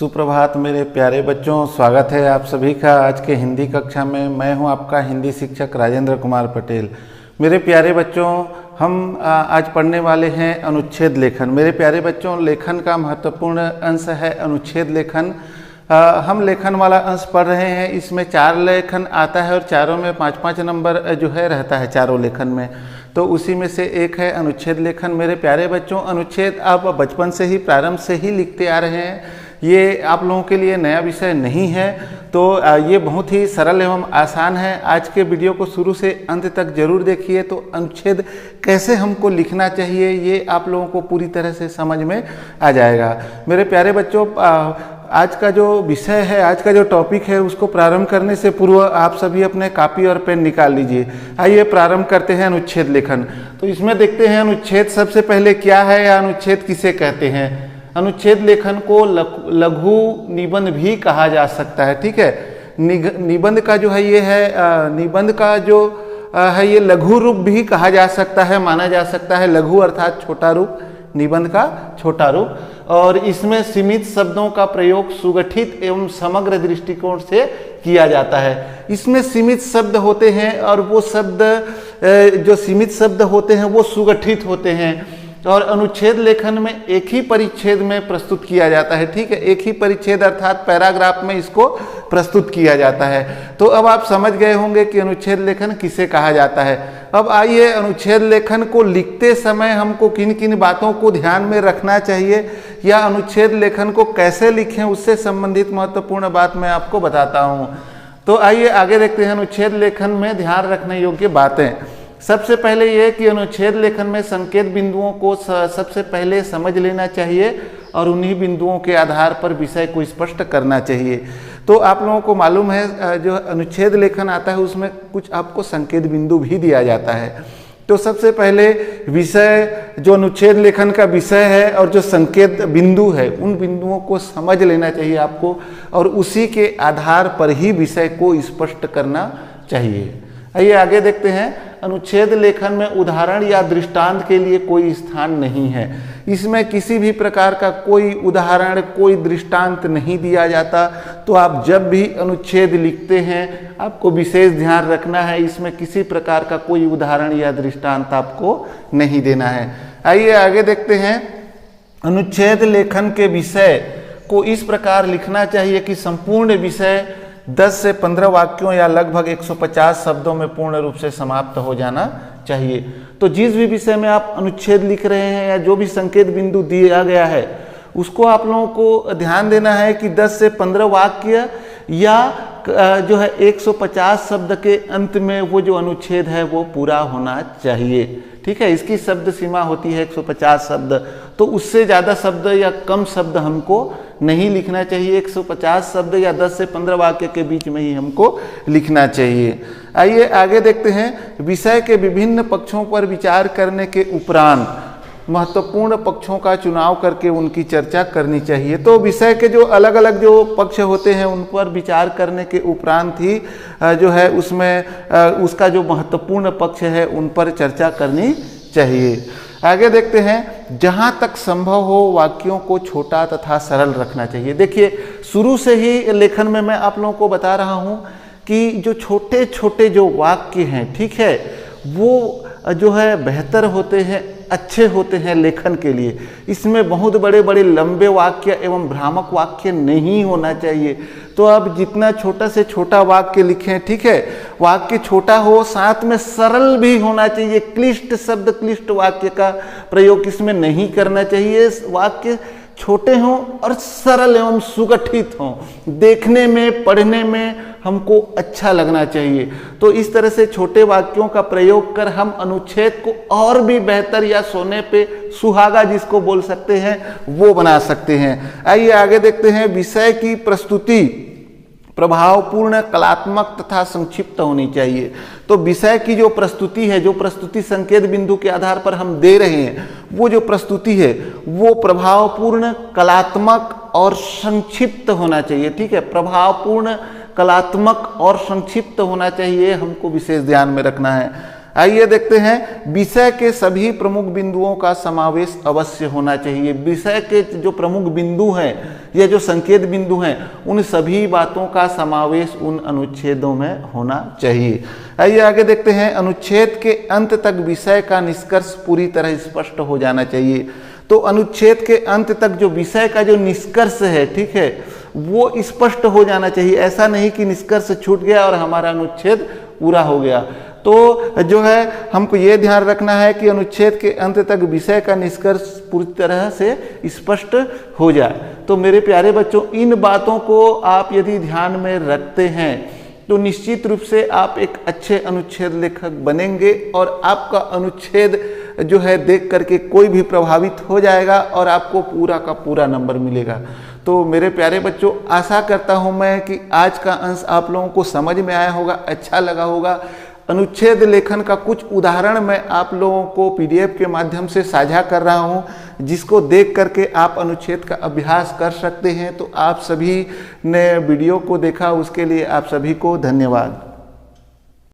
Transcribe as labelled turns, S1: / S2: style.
S1: सुप्रभात मेरे प्यारे बच्चों, स्वागत है आप सभी का आज के हिंदी कक्षा में। मैं हूं आपका हिंदी शिक्षक राजेंद्र कुमार पटेल। मेरे प्यारे बच्चों, हम आज पढ़ने वाले हैं अनुच्छेद लेखन। मेरे प्यारे बच्चों, लेखन का महत्वपूर्ण अंश है अनुच्छेद लेखन। हम लेखन वाला अंश पढ़ रहे हैं। इसमें 4 लेखन आता है और चारों में 5-5 नंबर जो है रहता है चारों लेखन में। तो उसी में से एक है अनुच्छेद लेखन। मेरे प्यारे बच्चों, अनुच्छेद आप बचपन से ही प्रारंभ से ही लिखते आ रहे हैं। ये आप लोगों के लिए नया विषय नहीं है, तो ये बहुत ही सरल एवं आसान है। आज के वीडियो को शुरू से अंत तक जरूर देखिए, तो अनुच्छेद कैसे हमको लिखना चाहिए ये आप लोगों को पूरी तरह से समझ में आ जाएगा। मेरे प्यारे बच्चों, आज का जो विषय है, आज का जो टॉपिक है, उसको प्रारंभ करने से पूर्व आप सभी अपने कॉपी और पेन निकाल लीजिए। आइए प्रारंभ करते हैं अनुच्छेद लेखन। तो इसमें देखते हैं अनुच्छेद सबसे पहले क्या है या अनुच्छेद किसे कहते हैं। अनुच्छेद लेखन को लघु निबंध भी कहा जा सकता है। ठीक है, निबंध का जो है ये है, निबंध का जो है ये लघु रूप भी कहा जा सकता है, माना जा सकता है। लघु अर्थात छोटा रूप, निबंध का छोटा रूप। और इसमें सीमित शब्दों का प्रयोग सुगठित एवं समग्र दृष्टिकोण से किया जाता है। इसमें सीमित शब्द होते हैं और वो शब्द जो सीमित शब्द होते हैं वो सुगठित होते हैं। और अनुच्छेद लेखन में एक ही परिच्छेद में प्रस्तुत किया जाता है। ठीक है, एक ही परिच्छेद अर्थात पैराग्राफ में इसको प्रस्तुत किया जाता है। तो अब आप समझ गए होंगे कि अनुच्छेद लेखन किसे कहा जाता है। अब आइए, अनुच्छेद लेखन को लिखते समय हमको किन किन बातों को ध्यान में रखना चाहिए या अनुच्छेद लेखन को कैसे लिखें, उससे संबंधित महत्वपूर्ण बात मैं आपको बताता हूँ। तो आइए आगे देखते हैं अनुच्छेद लेखन में ध्यान रखने योग्य बातें। सबसे पहले ये कि अनुच्छेद लेखन में संकेत बिंदुओं को सबसे पहले समझ लेना चाहिए और उन्हीं बिंदुओं के आधार पर विषय को स्पष्ट करना चाहिए। तो आप लोगों को मालूम है, जो अनुच्छेद लेखन आता है उसमें कुछ आपको संकेत बिंदु भी दिया जाता है। तो सबसे पहले विषय, जो अनुच्छेद लेखन का विषय है और जो संकेत बिंदु है, उन बिंदुओं को समझ लेना चाहिए आपको और उसी के आधार पर ही विषय को स्पष्ट करना चाहिए। आइए आगे देखते हैं। अनुच्छेद लेखन में उदाहरण या दृष्टांत के लिए कोई स्थान नहीं है। इसमें किसी भी प्रकार का कोई उदाहरण, कोई दृष्टांत नहीं दिया जाता। तो आप जब भी अनुच्छेद लिखते हैं आपको विशेष ध्यान रखना है, इसमें किसी प्रकार का कोई उदाहरण या दृष्टांत आपको नहीं देना है। आइए आगे देखते हैं। अनुच्छेद लेखन के विषय को इस प्रकार लिखना चाहिए कि संपूर्ण विषय 10 से 15 वाक्यों या लगभग 150 शब्दों में पूर्ण रूप से समाप्त हो जाना चाहिए। तो जिस भी विषय में आप अनुच्छेद लिख रहे हैं या जो भी संकेत बिंदु दिया गया है, उसको आप लोगों को ध्यान देना है कि 10 से 15 वाक्य या जो है 150 शब्द के अंत में वो जो अनुच्छेद है वो पूरा होना चाहिए। ठीक है, इसकी शब्द सीमा होती है 150 शब्द। तो उससे ज़्यादा शब्द या कम शब्द हमको नहीं लिखना चाहिए। 150 शब्द या 10 से 15 वाक्य के बीच में ही हमको लिखना चाहिए। आइए आगे देखते हैं। विषय के विभिन्न पक्षों पर विचार करने के उपरांत महत्वपूर्ण पक्षों का चुनाव करके उनकी चर्चा करनी चाहिए। तो विषय के जो अलग अलग जो पक्ष होते हैं उन पर विचार करने के उपरांत ही जो है उसमें उसका जो महत्वपूर्ण पक्ष है उन पर चर्चा करनी चाहिए। आगे देखते हैं। जहाँ तक संभव हो वाक्यों को छोटा तथा सरल रखना चाहिए। देखिए, शुरू से ही लेखन में मैं आप लोगों को बता रहा हूँ कि जो छोटे छोटे जो वाक्य हैं, ठीक है, वो जो है बेहतर होते हैं, अच्छे होते हैं लेखन के लिए। इसमें बहुत बड़े बड़े लंबे वाक्य एवं भ्रामक वाक्य नहीं होना चाहिए। तो आप जितना छोटा से छोटा वाक्य लिखें, ठीक है, वाक्य छोटा हो, साथ में सरल भी होना चाहिए। क्लिष्ट शब्द, क्लिष्ट वाक्य का प्रयोग इसमें नहीं करना चाहिए। वाक्य छोटे हों और सरल एवं सुगठित हों, देखने में, पढ़ने में हमको अच्छा लगना चाहिए। तो इस तरह से छोटे वाक्यों का प्रयोग कर हम अनुच्छेद को और भी बेहतर या सोने पे सुहागा जिसको बोल सकते हैं वो बना सकते हैं। आइए आगे देखते हैं। विषय की प्रस्तुति प्रभावपूर्ण, कलात्मक तथा संक्षिप्त होनी चाहिए। तो विषय की जो प्रस्तुति है, जो प्रस्तुति संकेत बिंदु के आधार पर हम दे रहे हैं, वो जो प्रस्तुति है वो प्रभावपूर्ण, कलात्मक और संक्षिप्त होना चाहिए। ठीक है, प्रभावपूर्ण, कलात्मक और संक्षिप्त होना चाहिए, हमको विशेष ध्यान में रखना है। आइए देखते हैं, विषय के सभी प्रमुख बिंदुओं का समावेश अवश्य होना चाहिए। विषय के जो प्रमुख बिंदु हैं या जो संकेत बिंदु हैं, उन सभी बातों का समावेश उन अनुच्छेदों में होना चाहिए। आइए आगे देखते हैं, अनुच्छेद के अंत तक विषय का निष्कर्ष पूरी तरह स्पष्ट हो जाना चाहिए। तो अनुच्छेद के अंत तक जो विषय का जो निष्कर्ष है, ठीक है, वो स्पष्ट हो जाना चाहिए। ऐसा नहीं कि निष्कर्ष छूट गया और हमारा अनुच्छेद पूरा हो गया। तो जो है हमको ये ध्यान रखना है कि अनुच्छेद के अंत तक विषय का निष्कर्ष पूरी तरह से स्पष्ट हो जाए। तो मेरे प्यारे बच्चों, इन बातों को आप यदि ध्यान में रखते हैं तो निश्चित रूप से आप एक अच्छे अनुच्छेद लेखक बनेंगे और आपका अनुच्छेद जो है देख करके कोई भी प्रभावित हो जाएगा और आपको पूरा का पूरा नंबर मिलेगा। तो मेरे प्यारे बच्चों, आशा करता हूं मैं कि आज का अंश आप लोगों को समझ में आया होगा, अच्छा लगा होगा। अनुच्छेद लेखन का कुछ उदाहरण मैं आप लोगों को पीडीएफ के माध्यम से साझा कर रहा हूं, जिसको देख करके आप अनुच्छेद का अभ्यास कर सकते हैं। तो आप सभी ने वीडियो को देखा, उसके लिए आप सभी को धन्यवाद।